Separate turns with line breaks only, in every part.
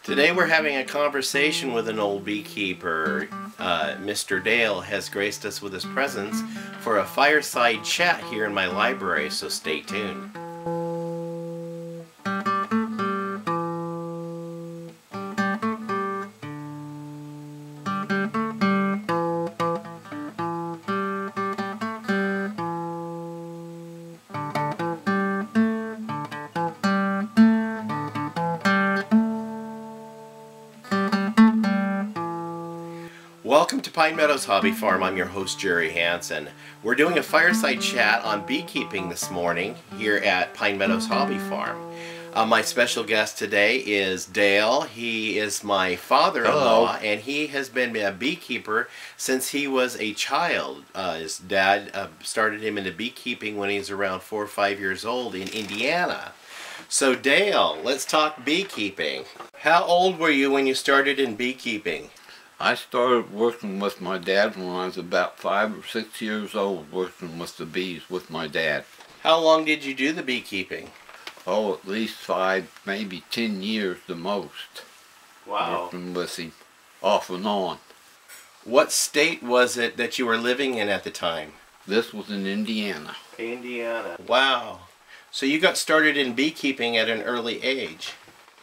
Today we're having a conversation with an old beekeeper. Mr. Dale has graced us with his presence for a fireside chat here in my library, so stay tuned. Welcome to Pine Meadows Hobby Farm. I'm your host, Jerry Hansen. We're doing a fireside chat on beekeeping this morning here at Pine Meadows Hobby Farm. My special guest today is Dale. He is my father-in-law, and he has been a beekeeper since he was a child. His dad started him into beekeeping when he was around 4 or 5 years old in Indiana. So Dale, let's talk beekeeping. How old were you when you started in beekeeping?
I started working with my dad when I was about 5 or 6 years old, working with the bees with my dad.
How long did you do the beekeeping?
Oh, at least 5, maybe 10 years the most.
Wow.
Working with him, off and on.
What state was it that you were living in at the time?
This was in Indiana.
Indiana. Wow. So you got started in beekeeping at an early age.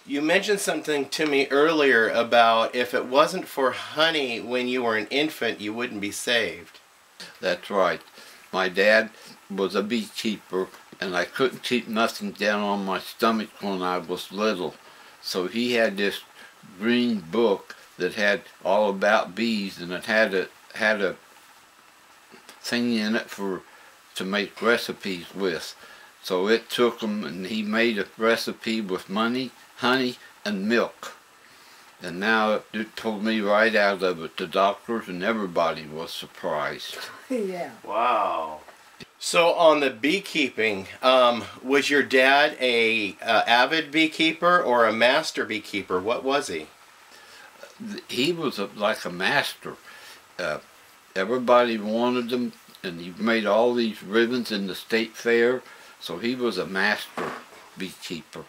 You mentioned something to me earlier about if it wasn't for honey when you were an infant, you wouldn't be saved.
That's right. My dad was a beekeeper, and I couldn't keep nothing down on my stomach when I was little. So he had this green book that had all about bees, and it had a thing in it to make recipes with. So it took him, and he made a recipe with honey, and milk. And now it pulled me right out of it. The doctors and everybody was surprised.
Yeah.
Wow. So on the beekeeping, was your dad a avid beekeeper or a master beekeeper? What was he?
He was like a master. Everybody wanted him, and he made all these ribbons in the state fair. So he was a master beekeeper.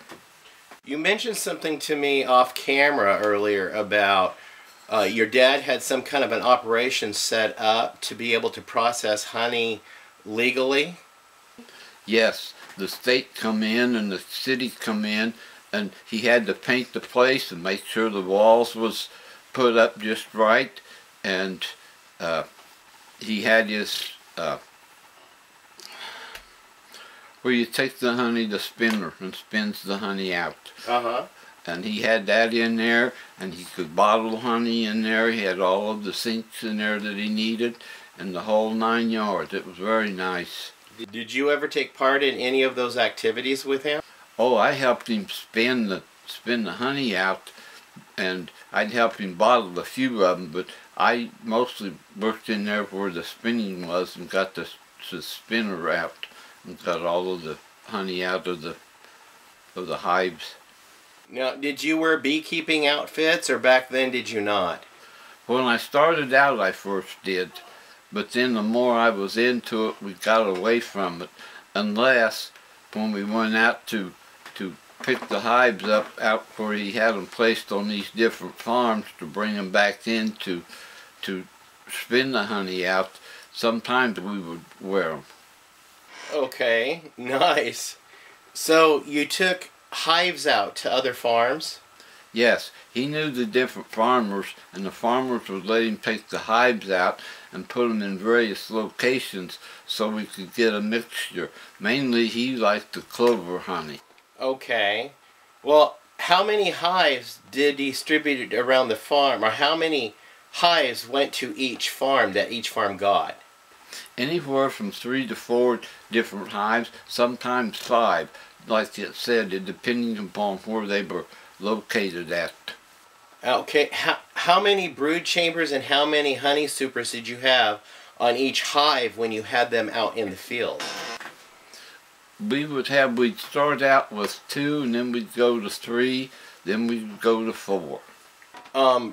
You mentioned something to me off camera earlier about your dad had some kind of an operation set up to be able to process honey legally.
Yes, the state come in and the city come in, and he had to paint the place and make sure the walls was put up just right, and he had his where you take the honey, the spinner, and spins the honey out. And he had that in there, and he could bottle honey in there. He had all of the sinks in there that he needed, and the whole 9 yards. It was very nice.
Did you ever take part in any of those activities with him?
Oh, I helped him spin the honey out, and I'd help him bottle a few of them, but I mostly worked in there where the spinning was and got the spinner out and got all of the honey out of the hives.
Now, did you wear beekeeping outfits, or back then did you not?
When I started out, I first did, but then the more I was into it, we got away from it, unless when we went out to pick the hives up out where he had them placed on these different farms to bring them back in to spin the honey out. Sometimes we would wear them.
Okay, nice. So you took hives out to other farms?
Yes, he knew the different farmers, and the farmers would let him take the hives out and put them in various locations so we could get a mixture. Mainly he liked the clover honey.
Okay. Well, how many hives did he distribute around the farm, or how many hives went to each farm that each farm got?
Anywhere from 3 to 4 different hives, sometimes 5. Like it said, depending upon where they were located at.
Okay, how many brood chambers and how many honey supers did you have on each hive when you had them out in the field?
We'd start out with 2, and then we'd go to 3, then we'd go to 4.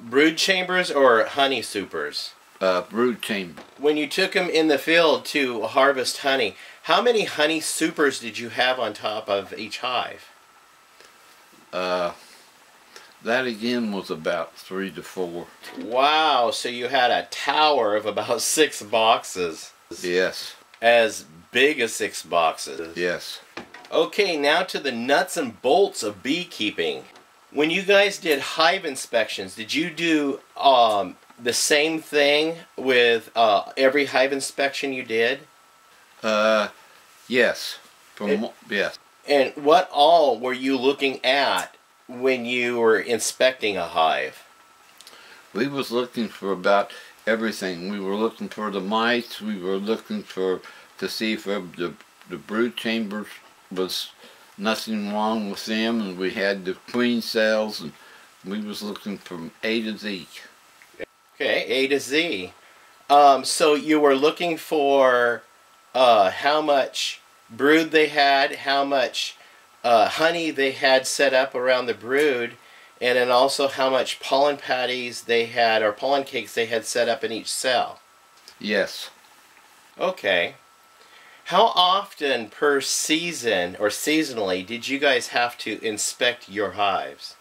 Brood chambers or honey supers?
Brood chamber.
When you took them in the field to harvest honey, how many honey supers did you have on top of each hive?
That again was about 3 to 4.
Wow, so you had a tower of about 6 boxes.
Yes.
As big as 6 boxes.
Yes.
Okay, now to the nuts and bolts of beekeeping. When you guys did hive inspections, did you do the same thing with every hive inspection you did?
Yes. Yes.
And what all were you looking at when you were inspecting a hive?
We was looking for about everything. We were looking for the mites. We were looking to see if the brood chambers was nothing wrong with them, and we had the queen cells, and we was looking from A to Z.
Okay, A to Z. So you were looking for how much brood they had, how much honey they had set up around the brood, and then also how much pollen patties they had, or pollen cakes they had set up in each cell.
Yes.
Okay. How often per season or seasonally did you guys have to inspect your hives?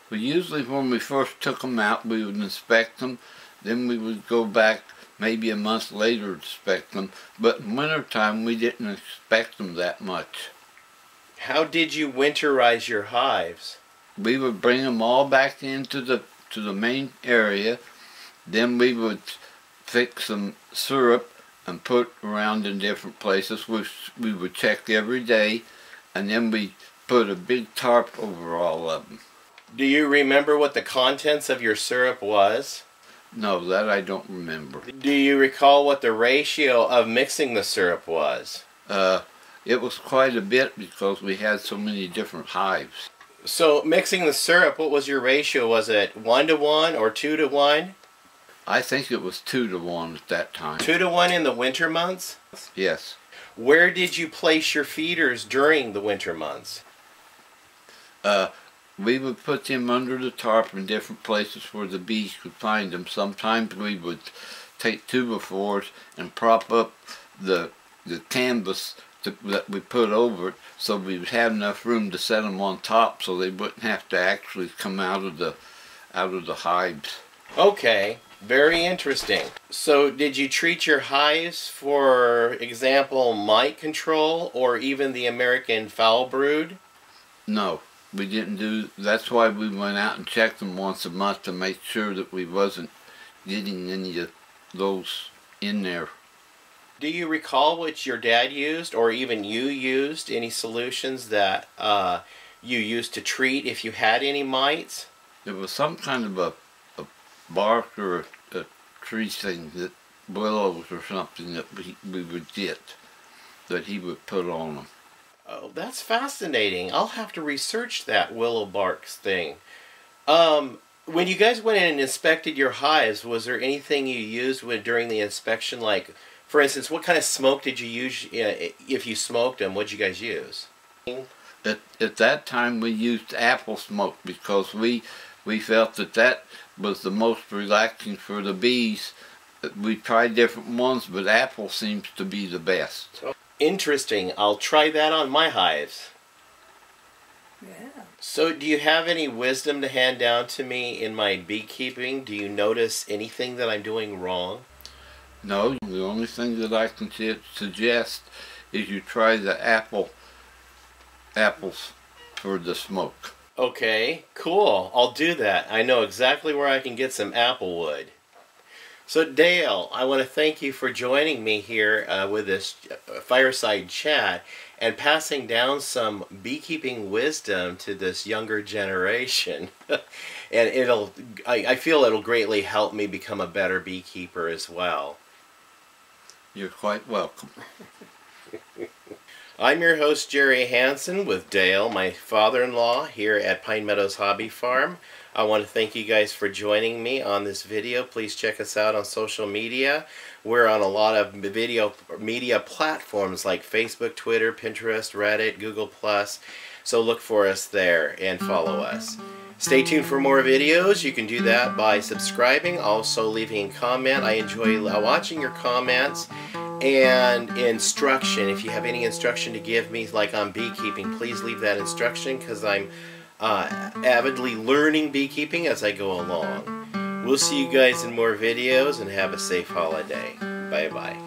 Well, usually when we first took them out, we would inspect them. Then we would go back maybe a month later to inspect them. But in wintertime, we didn't inspect them that much.
How did you winterize your hives?
We would bring them all back into the main area. Then we would fix some syrup and put around in different places, which we would check every day, and then we put a big tarp over all of them.
Do you remember what the contents of your syrup was?
No, that I don't remember.
Do you recall what the ratio of mixing the syrup was?
It was quite a bit because we had so many different hives.
So mixing the syrup, what was your ratio? Was it 1 to 1 or 2 to 1?
I think it was 2 to 1 at that time.
2 to 1 in the winter months?
Yes.
Where did you place your feeders during the winter months?
We would put them under the tarp in different places where the bees could find them. Sometimes we would take 2x4s and prop up the canvas that we put over it, so we would have enough room to set them on top, so they wouldn't have to actually come out of the hives.
Okay, very interesting. So did you treat your hives, for example, mite control or even the American foul brood?
No, we didn't do. That's why we went out and checked them once a month to make sure that we wasn't getting any of those in there.
Do you recall what your dad used, or even you used, any solutions that you used to treat if you had any mites?
It was some kind of a bark or a tree thing, that willows or something that we would get, that he would put on them.
Oh, that's fascinating. I'll have to research that willow barks thing. When you guys went in and inspected your hives, was there anything you used during the inspection? Like, for instance, what kind of smoke did you use? If you smoked them, what did you guys use?
At that time, we used apple smoke because we felt that was the most relaxing for the bees. We tried different ones, but apple seems to be the best.
Interesting. I'll try that on my hives.
Yeah.
So do you have any wisdom to hand down to me in my beekeeping? Do you notice anything that I'm doing wrong?
No, the only thing that I can suggest is you try the apples for the smoke.
Okay, cool. I'll do that. I know exactly where I can get some apple wood. So Dale, I want to thank you for joining me here with this fireside chat and passing down some beekeeping wisdom to this younger generation. And I feel it'll greatly help me become a better beekeeper as well.
You're quite welcome.
I'm your host, Jerry Hansen, with Dale, my father-in-law, here at Pine Meadows Hobby Farm. I want to thank you guys for joining me on this video. Please check us out on social media. We're on a lot of media platforms like Facebook, Twitter, Pinterest, Reddit, Google+. So look for us there and follow us. Stay tuned for more videos. You can do that by subscribing, also leaving a comment. I enjoy watching your comments. And instruction, if you have any instruction to give me, like on beekeeping, please leave that instruction, because I'm avidly learning beekeeping as I go along. We'll see you guys in more videos, and have a safe holiday. Bye-bye.